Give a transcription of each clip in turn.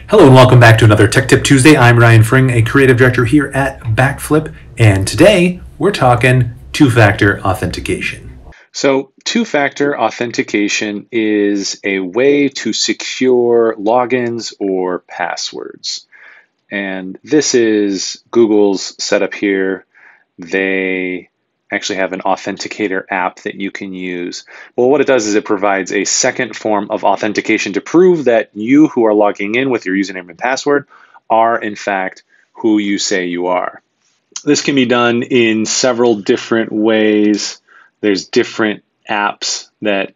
Hello and welcome back to another Tech Tip Tuesday. I'm Ryan Fring, a creative director here at Backflip, and today we're talking two-factor authentication. So two-factor authentication is a way to secure logins or passwords. And this is Google's setup here. They actually have an authenticator app that you can use. Well, what it does is it provides a second form of authentication to prove that you who are logging in with your username and password are in fact who you say you are. This can be done in several different ways. There's different apps that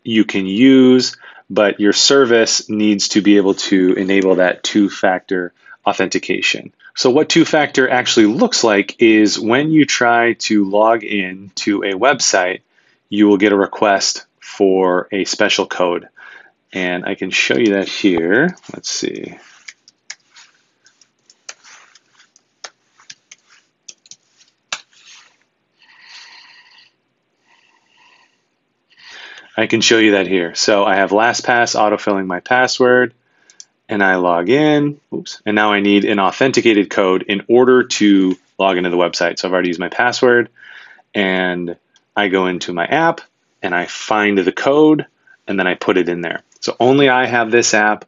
you can use, but your service needs to be able to enable that two-factor authentication. So what two-factor actually looks like is when you try to log in to a website, you will get a request for a special code. And I can show you that here. Let's see. I can show you that here. So I have LastPass autofilling my password, and I log in. Oops. And now I need an authenticated code in order to log into the website. So I've already used my password, and I go into my app, and I find the code, and then I put it in there. So only I have this app.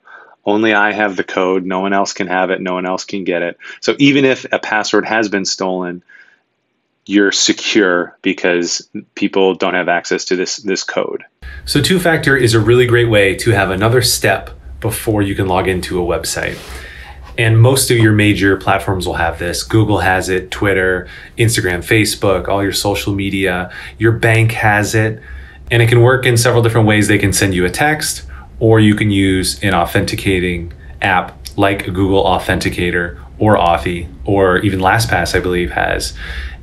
Only I have the code. No one else can have it. No one else can get it. So even if a password has been stolen, you're secure because people don't have access to this code. So two-factor is a really great way to have another step before you can log into a website. And most of your major platforms will have this. Google has it, Twitter, Instagram, Facebook, all your social media. Your bank has it. And it can work in several different ways. They can send you a text, or you can use an authenticating app like Google Authenticator or Authy, or even LastPass, I believe, has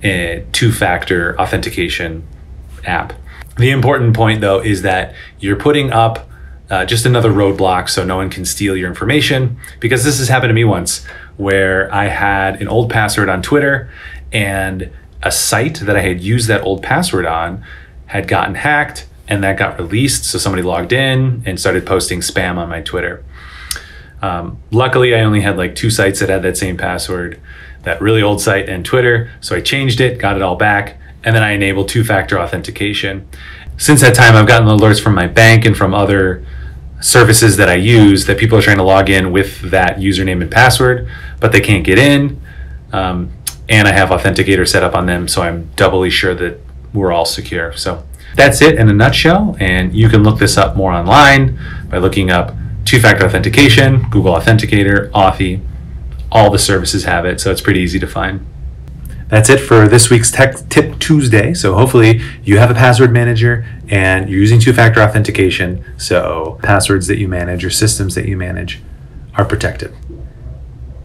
a two-factor authentication app. The important point, though, is that you're putting up just another roadblock so no one can steal your information, because this has happened to me once where I had an old password on Twitter and a site that I had used that old password on had gotten hacked, and that got released. So somebody logged in and started posting spam on my Twitter. Luckily, I only had like 2 sites that had that same password, that really old site and Twitter. So I changed it, got it all back, and then I enabled two-factor authentication. Since that time, I've gotten alerts from my bank and from other services that I use that people are trying to log in with that username and password, but they can't get in. And I have Authenticator set up on them, so I'm doubly sure that we're all secure. So that's it in a nutshell, and you can look this up more online by looking up two-factor authentication, Google Authenticator, Authy. All the services have it, so it's pretty easy to find. That's it for this week's Tech Tip Tuesday. So hopefully you have a password manager and you're using two-factor authentication, so passwords that you manage or systems that you manage are protected.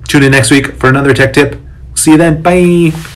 Tune in next week for another tech tip. See you then. Bye.